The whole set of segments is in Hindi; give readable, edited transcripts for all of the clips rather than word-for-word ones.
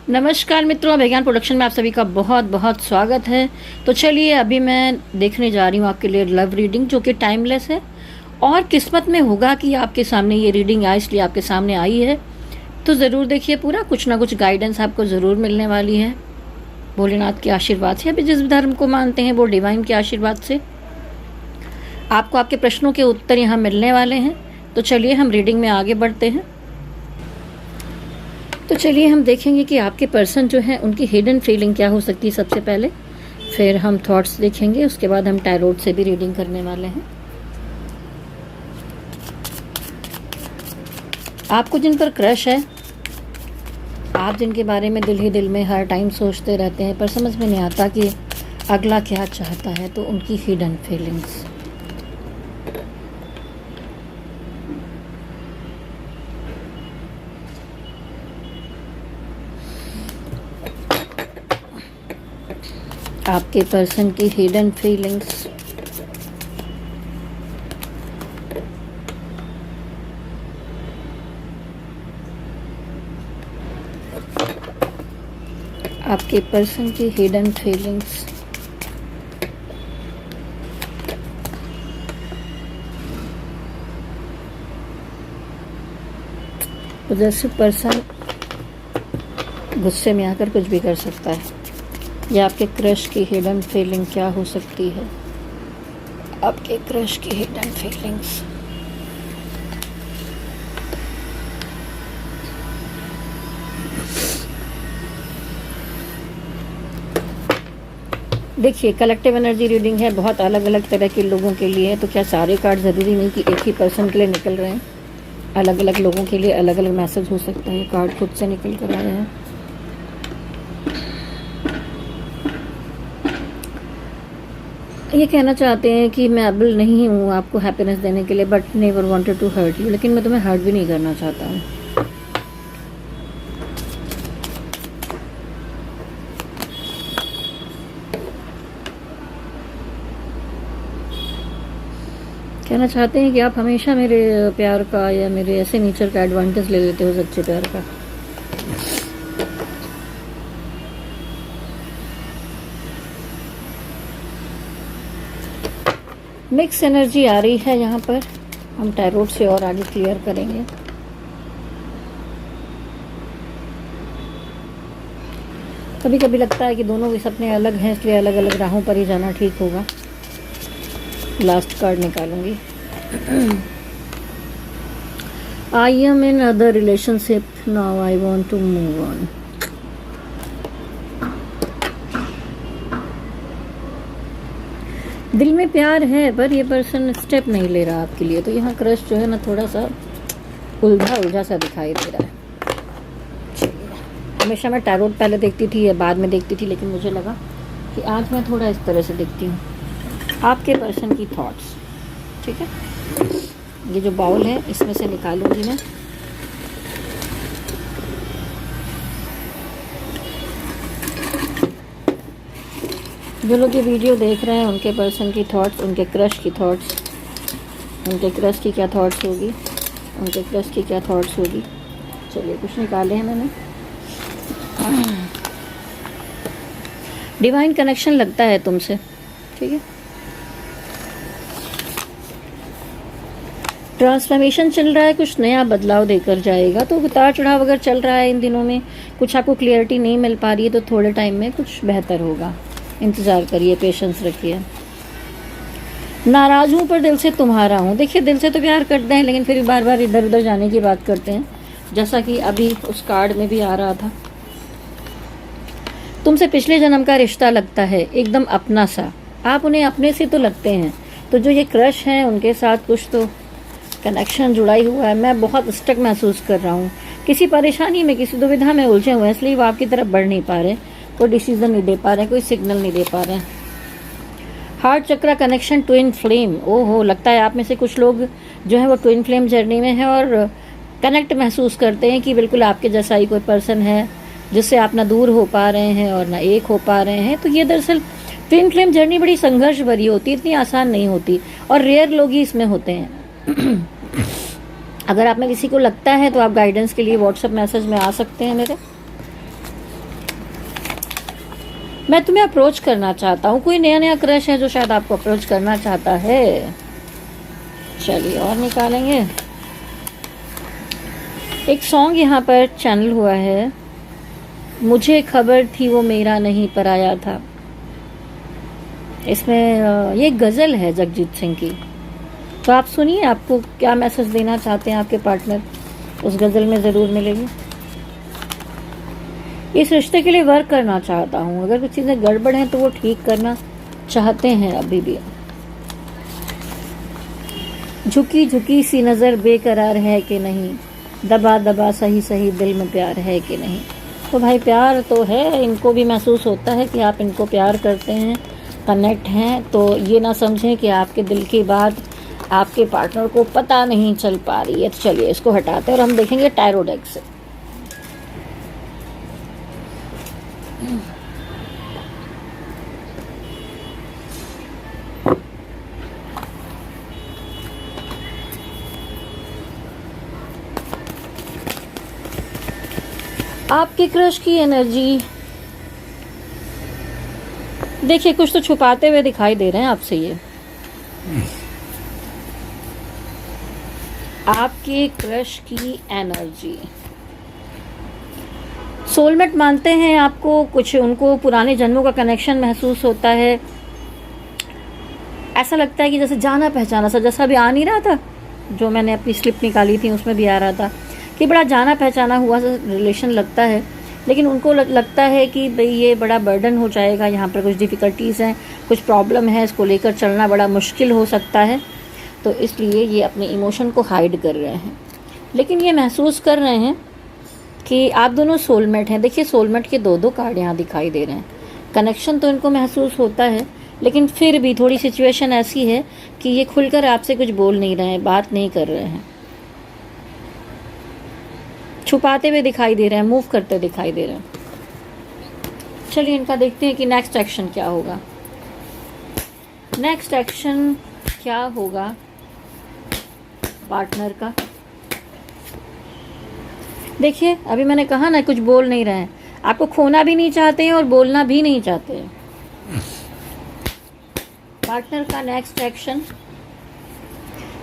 नमस्कार मित्रों, विज्ञान प्रोडक्शन में आप सभी का बहुत बहुत स्वागत है। तो चलिए अभी मैं देखने जा रही हूँ आपके लिए लव रीडिंग, जो कि टाइमलेस है और किस्मत में होगा कि आपके सामने ये रीडिंग आई, इसलिए आपके सामने आई है। तो ज़रूर देखिए पूरा, कुछ ना कुछ गाइडेंस आपको ज़रूर मिलने वाली है भोलेनाथ के आशीर्वाद से। अभी जिस धर्म को मानते हैं वो डिवाइन के आशीर्वाद से आपको आपके प्रश्नों के उत्तर यहाँ मिलने वाले हैं। तो चलिए हम रीडिंग में आगे बढ़ते हैं। तो चलिए हम देखेंगे कि आपके पर्सन जो है उनकी हिडन फीलिंग क्या हो सकती है सबसे पहले, फिर हम थॉट्स देखेंगे, उसके बाद हम टैरोट से भी रीडिंग करने वाले हैं। आपको जिन पर क्रश है, आप जिनके बारे में दिल ही दिल में हर टाइम सोचते रहते हैं पर समझ में नहीं आता कि अगला क्या चाहता है, तो उनकी हिडन फीलिंग्स। आपके पर्सन की हिडन फीलिंग्स। आपके पर्सन की हिडन फीलिंग्स। जैसे पर्सन गुस्से में आकर कुछ भी कर सकता है, या आपके क्रश की हिडन फीलिंग क्या हो सकती है? आपके क्रश की हिडन फीलिंग्स। देखिए कलेक्टिव एनर्जी रीडिंग है, बहुत अलग अलग तरह के लोगों के लिए है। तो क्या सारे कार्ड ज़रूरी नहीं कि एक ही पर्सन के लिए निकल रहे हैं, अलग अलग लोगों के लिए अलग अलग मैसेज हो सकता है। कार्ड खुद से निकल कर आए हैं। ये कहना चाहते हैं कि मैं एबल नहीं हूँ आपको हैप्पीनेस देने के लिए, but never wanted to hurt you, लेकिन मैं तुम्हें हर्ट भी नहीं करना चाहता हूँ। कहना चाहते हैं कि आप हमेशा मेरे प्यार का या मेरे ऐसे नेचर का एडवांटेज ले लेते हो, सच्चे प्यार का। मिक्स एनर्जी आ रही है यहाँ पर, हम टैरोट से और आगे क्लियर करेंगे। कभी कभी लगता है कि दोनों के सपने अलग हैं, इसलिए अलग अलग राहों पर ही जाना ठीक होगा। लास्ट कार्ड निकालूंगी। I am in other relationship now, I want to move on. दिल में प्यार है पर ये पर्सन स्टेप नहीं ले रहा आपके लिए, तो यहाँ क्रश जो है ना थोड़ा सा उलझा उलझा सा दिखाई दे रहा है। हमेशा मैं टैरोट पहले देखती थी या बाद में देखती थी, लेकिन मुझे लगा कि आज मैं थोड़ा इस तरह से देखती हूँ। आपके पर्सन की थॉट्स, ठीक है। ये जो बाउल है इसमें से निकालूंगी मैं। जो लोग ये वीडियो देख रहे हैं उनके पर्सन की थॉट्स, उनके क्रश की थॉट्स, उनके क्रश की क्या थॉट्स होगी, उनके क्रश की क्या थॉट्स होगी। चलिए कुछ निकाले हैं मैंने। डिवाइन कनेक्शन लगता है तुमसे, ठीक है। ट्रांसफॉर्मेशन चल रहा है, कुछ नया बदलाव देकर जाएगा। तो उतार चढ़ाव अगर चल रहा है इन दिनों में, कुछ आपको क्लियरिटी नहीं मिल पा रही है, तो थोड़े टाइम में कुछ बेहतर होगा। इंतज़ार करिए, पेशेंस रखिए। नाराज़ हूँ पर दिल से तुम्हारा हूँ। देखिए दिल से तो प्यार करते हैं, लेकिन फिर बार बार इधर उधर जाने की बात करते हैं, जैसा कि अभी उस कार्ड में भी आ रहा था। तुमसे पिछले जन्म का रिश्ता लगता है, एकदम अपना सा। आप उन्हें अपने से तो लगते हैं। तो जो ये क्रश है उनके साथ कुछ तो कनेक्शन जुड़ा ही हुआ है। मैं बहुत स्टक महसूस कर रहा हूँ, किसी परेशानी में, किसी दुविधा में उलझे हुए हैं, इसलिए वो आपकी तरफ बढ़ नहीं पा रहे, कोई डिसीजन नहीं दे पा रहे हैं, कोई सिग्नल नहीं दे पा रहे हैं। हार्ट चक्रा कनेक्शन, ट्विन फ्लेम। ओहो, लगता है आप में से कुछ लोग जो है वो ट्विन फ्लेम जर्नी में है और कनेक्ट महसूस करते हैं कि बिल्कुल आपके जैसा ही कोई पर्सन है जिससे आप ना दूर हो पा रहे हैं और ना एक हो पा रहे हैं। तो ये दरअसल ट्विन फ्लेम जर्नी बड़ी संघर्ष भरी होती है, इतनी आसान नहीं होती, और रेयर लोग ही इसमें होते हैं। अगर आप में किसी को लगता है तो आप गाइडेंस के लिए व्हाट्सएप मैसेज में आ सकते हैं मेरे। मैं तुम्हें अप्रोच करना चाहता हूँ, कोई नया नया क्रश है जो शायद आपको अप्रोच करना चाहता है। चलिए और निकालेंगे। एक सॉन्ग यहाँ पर चैनल हुआ है, मुझे खबर थी वो मेरा नहीं पराया था। इसमें ये गज़ल है जगजीत सिंह की, तो आप सुनिए आपको क्या मैसेज देना चाहते हैं आपके पार्टनर, उस गज़ल में ज़रूर मिलेगी। इस रिश्ते के लिए वर्क करना चाहता हूँ, अगर कुछ चीज़ें गड़बड़ हैं तो वो ठीक करना चाहते हैं अभी भी। झुकी झुकी सी नज़र बेकरार है कि नहीं, दबा दबा सही सही दिल में प्यार है कि नहीं। तो भाई प्यार तो है, इनको भी महसूस होता है कि आप इनको प्यार करते हैं, कनेक्ट हैं, तो ये ना समझें कि आपके दिल की बात आपके पार्टनर को पता नहीं चल पा रही है। तो चलिए इसको हटाते हैं और हम देखेंगे टैरो डेक से। आपके क्रश की एनर्जी देखिए, कुछ तो छुपाते हुए दिखाई दे रहे हैं आपसे ये। आपके क्रश की एनर्जी सोलमेट मानते हैं आपको, कुछ उनको पुराने जन्मों का कनेक्शन महसूस होता है। ऐसा लगता है कि जैसे जाना पहचाना सा, जैसा भी आ नहीं रहा था, जो मैंने अपनी स्लिप निकाली थी उसमें भी आ रहा था कि बड़ा जाना पहचाना हुआ सा रिलेशन लगता है। लेकिन उनको लगता है कि भाई ये बड़ा बर्डन हो जाएगा, यहाँ पर कुछ डिफ़िकल्टीज़ हैं, कुछ प्रॉब्लम है, इसको लेकर चलना बड़ा मुश्किल हो सकता है, तो इसलिए ये अपने इमोशन को हाइड कर रहे हैं। लेकिन ये महसूस कर रहे हैं कि आप दोनों सोलमेट हैं। देखिए सोलमेट के दो कार्ड यहाँ दिखाई दे रहे हैं। कनेक्शन तो इनको महसूस होता है, लेकिन फिर भी थोड़ी सिचुएशन ऐसी है कि ये खुलकर आपसे कुछ बोल नहीं रहे हैं, बात नहीं कर रहे हैं, छुपाते हुए दिखाई दे रहे हैं, मूव करते दिखाई दे रहे हैं। चलिए इनका देखते हैं कि नेक्स्ट एक्शन क्या होगा। नेक्स्ट एक्शन क्या होगा पार्टनर का। देखिए अभी मैंने कहा ना, कुछ बोल नहीं रहे हैं, आपको खोना भी नहीं चाहते हैं और बोलना भी नहीं चाहते हैं। पार्टनर का नेक्स्ट एक्शन,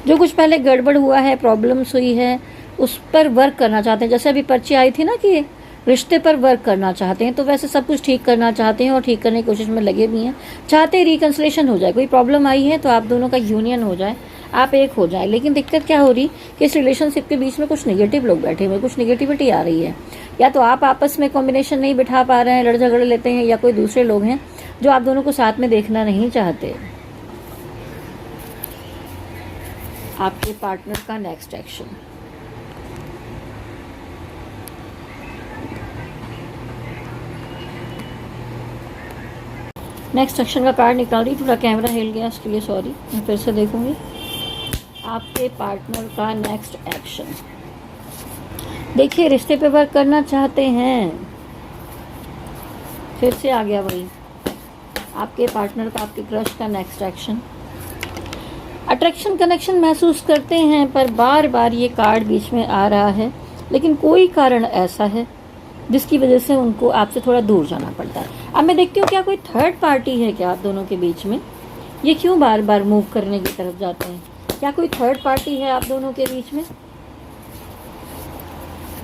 जो कुछ पहले गड़बड़ हुआ है, प्रॉब्लम्स हुई है, उस पर वर्क करना चाहते हैं। जैसे अभी पर्ची आई थी ना कि रिश्ते पर वर्क करना चाहते हैं, तो वैसे सब कुछ ठीक करना चाहते हैं और ठीक करने की कोशिश में लगे भी हैं। चाहते हैं रिकन्सिलेशन हो जाए, कोई प्रॉब्लम आई है तो आप दोनों का यूनियन हो जाए, आप एक हो जाए। लेकिन दिक्कत क्या हो रही कि इस रिलेशनशिप के बीच में कुछ नेगेटिव लोग बैठे हुए, कुछ नेगेटिविटी आ रही है। या तो आप आपस में कॉम्बिनेशन नहीं बिठा पा रहे हैं, लड़ झगड़ लेते हैं, या कोई दूसरे लोग हैं जो आप दोनों को साथ में देखना नहीं चाहते। आपके पार्टनर का नेक्स्ट एक्शन, नेक्स्ट एक्शन का कार्ड निकाल रही, थोड़ा कैमरा हिल गया इसके लिए सॉरी, मैं फिर से देखूंगी। आपके पार्टनर का नेक्स्ट एक्शन, देखिए रिश्ते पे वर्क करना चाहते हैं, फिर से आ गया वही। आपके पार्टनर का आपके क्रश का नेक्स्ट एक्शन, अट्रैक्शन कनेक्शन महसूस करते हैं, पर बार बार ये कार्ड बीच में आ रहा है। लेकिन कोई कारण ऐसा है जिसकी वजह से उनको आपसे थोड़ा दूर जाना पड़ता है। अब मैं देखती हूँ क्या कोई थर्ड पार्टी है क्या आप दोनों के बीच में, ये क्यों बार बार मूव करने की तरफ जाते हैं। क्या कोई थर्ड पार्टी है आप दोनों के बीच में,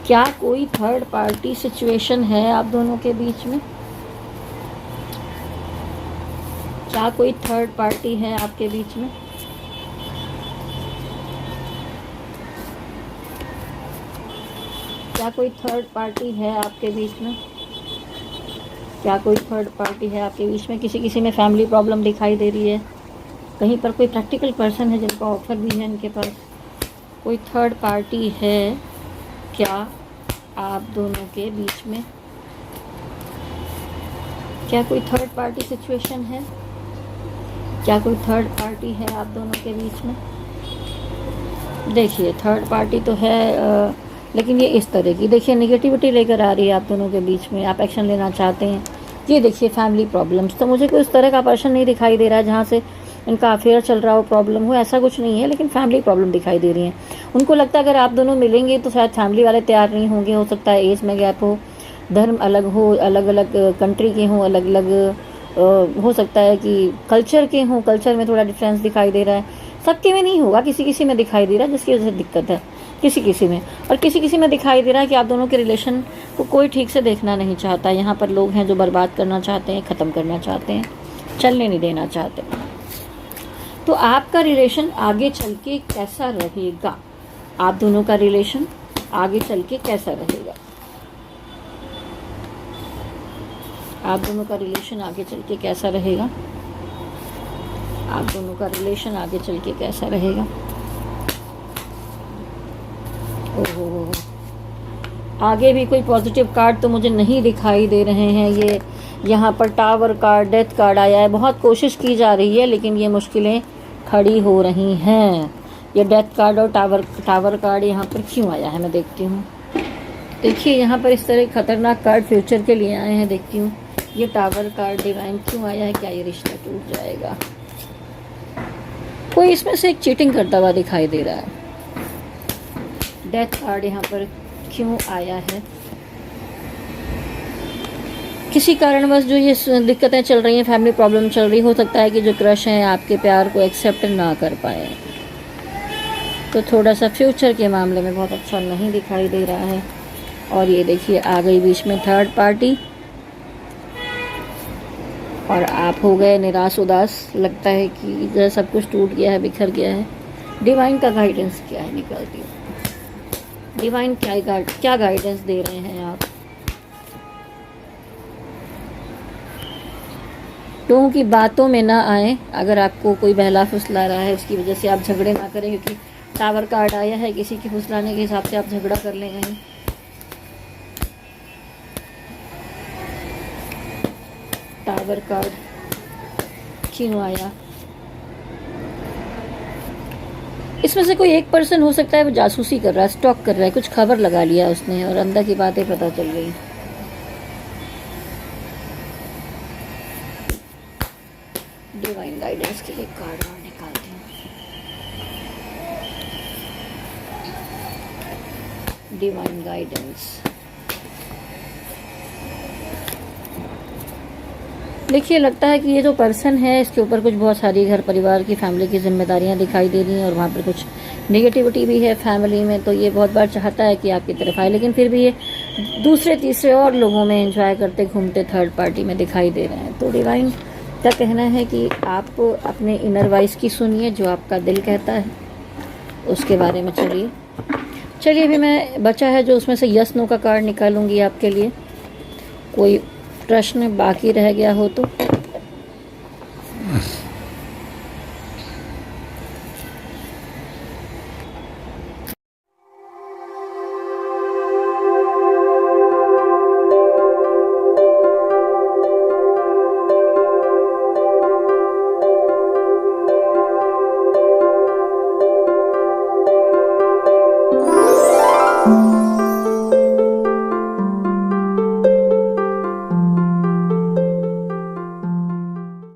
क्या कोई थर्ड पार्टी सिचुएशन है आप दोनों के बीच में, क्या कोई थर्ड पार्टी है आपके बीच में। क्या कोई थर्ड पार्टी है आपके बीच में, क्या कोई थर्ड पार्टी है आपके बीच में। किसी में फैमिली प्रॉब्लम दिखाई दे रही है, कहीं पर कोई प्रैक्टिकल पर्सन है जिनका ऑफर भी है इनके पास। कोई थर्ड पार्टी है क्या आप दोनों के बीच में, क्या कोई थर्ड पार्टी सिचुएशन है, क्या कोई थर्ड पार्टी है आप दोनों के बीच में। देखिए थर्ड पार्टी तो है, लेकिन ये इस तरह की, देखिए नेगेटिविटी लेकर आ रही है आप दोनों के बीच में। आप एक्शन लेना चाहते हैं, ये देखिए फैमिली प्रॉब्लम्स, तो मुझे कोई उस तरह का पर्सन नहीं दिखाई दे रहा है जहाँ से इनका अफेयर चल रहा हो, प्रॉब्लम हो, ऐसा कुछ नहीं है, लेकिन फैमिली प्रॉब्लम दिखाई दे रही है। उनको लगता है अगर आप दोनों मिलेंगे तो शायद फैमिली वाले तैयार नहीं होंगे, हो सकता है एज में गैप हो, धर्म अलग हो, अलग अलग कंट्री के हों, अलग अलग हो सकता है कि कल्चर के हों, कल्चर में थोड़ा डिफरेंस दिखाई दे रहा है। सबके में नहीं होगा, किसी किसी में दिखाई दे रहा है जिसकी वजह से दिक्कत है किसी किसी में, और किसी किसी में दिखाई दे रहा है कि आप दोनों के रिलेशन को कोई ठीक से देखना नहीं चाहता। यहाँ पर लोग हैं जो बर्बाद करना चाहते हैं, ख़त्म करना चाहते हैं, चलने नहीं देना चाहते। तो आपका रिलेशन आगे चल के कैसा रहेगा, आप दोनों का रिलेशन आगे चल के कैसा रहेगा, आप दोनों का रिलेशन आगे चल के कैसा रहेगा, आप दोनों का रिलेशन आगे चल के कैसा रहेगा। ओहो, आगे भी कोई पॉजिटिव कार्ड तो मुझे नहीं दिखाई दे रहे हैं। ये यहाँ पर टावर कार्ड, डेथ कार्ड आया है। बहुत कोशिश की जा रही है लेकिन ये मुश्किलें खड़ी हो रही हैं। ये डेथ कार्ड और टावर कार्ड यहाँ पर क्यों आया है, मैं देखती हूँ। देखिए यहाँ पर इस तरह खतरनाक कार्ड फ्यूचर के लिए आए हैं। देखती हूँ ये टावर कार्ड डिवाइन क्यों आया है, क्या ये रिश्ता टूट जाएगा। कोई इसमें से एक चीटिंग करता हुआ दिखाई दे रहा है। डेथ कार्ड यहाँ पर क्यों आया है, किसी कारणवश जो ये दिक्कतें चल रही हैं, फैमिली प्रॉब्लम चल रही, हो सकता है कि जो क्रश हैं आपके प्यार को एक्सेप्ट ना कर पाए, तो थोड़ा सा फ्यूचर के मामले में बहुत अच्छा नहीं दिखाई दे रहा है। और ये देखिए आ गई बीच में थर्ड पार्टी और आप हो गए निराश उदास। लगता है कि जैसे सब कुछ टूट गया है, बिखर गया है। डिवाइन का गाइडेंस क्या है, निकलती हूँ। डिवाइन क्या गाइडेंस दे रहे हैं आप। लोगों की बातों में ना आए। अगर आपको कोई बहला फुसला रहा है उसकी वजह से आप झगड़े ना करें, क्योंकि टावर कार्ड आया है, किसी के फुसलाने के हिसाब से आप झगड़ा कर लेंगे। टावर कार्ड क्यों आया, इसमें से कोई एक पर्सन हो सकता है वो जासूसी कर रहा है, स्टॉक कर रहा है, कुछ खबर लगा लिया उसने और अंदर की बातें पता चल गई। डिवाइन गाइडेंस के लिए कार्ड और निकालती हूँ। Divine guidance. देखिए लगता है कि ये जो पर्सन है इसके ऊपर कुछ बहुत सारी घर परिवार की, फैमिली की जिम्मेदारियां दिखाई दे रही हैं और वहाँ पर कुछ नेगेटिविटी भी है फैमिली में। तो ये बहुत बार चाहता है कि आपकी तरफ आए, लेकिन फिर भी ये दूसरे तीसरे और लोगों में एंजॉय करते घूमते थर्ड पार्टी में दिखाई दे रहे हैं। तो डिवाइन का कहना है कि आप अपने इनर वॉइस की सुनिए, जो आपका दिल कहता है उसके बारे में चलिए। अभी मैं बचा है जो उसमें से यस नो का कार्ड निकालूंगी आपके लिए। कोई प्रश्न बाकी रह गया हो तो